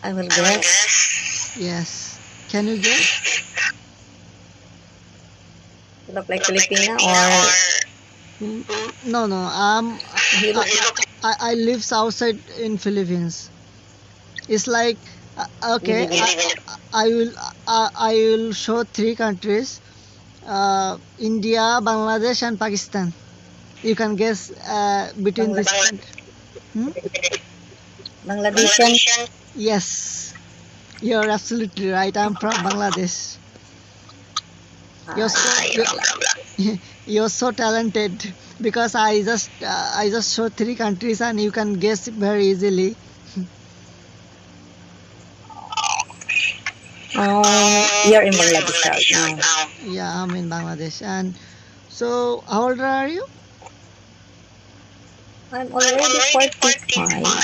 I will guess. Yes. Can you guess? Look like Filipina or Mm, no, no. he look I lives outside in Philippines. It's like you okay. live in I will show three countries: India, Bangladesh, and Pakistan. You can guess between this Bangladesh. country. Hmm? Bangladesian. Yes, you're absolutely right. I'm from Bangladesh. You're Ah, so you're from Bangladesh. you're so talented because I just show three countries and you can guess very easily. You're in Bangladesh right now. Yeah, I'm in Bangladesh. And so, how old are you? I'm already 45.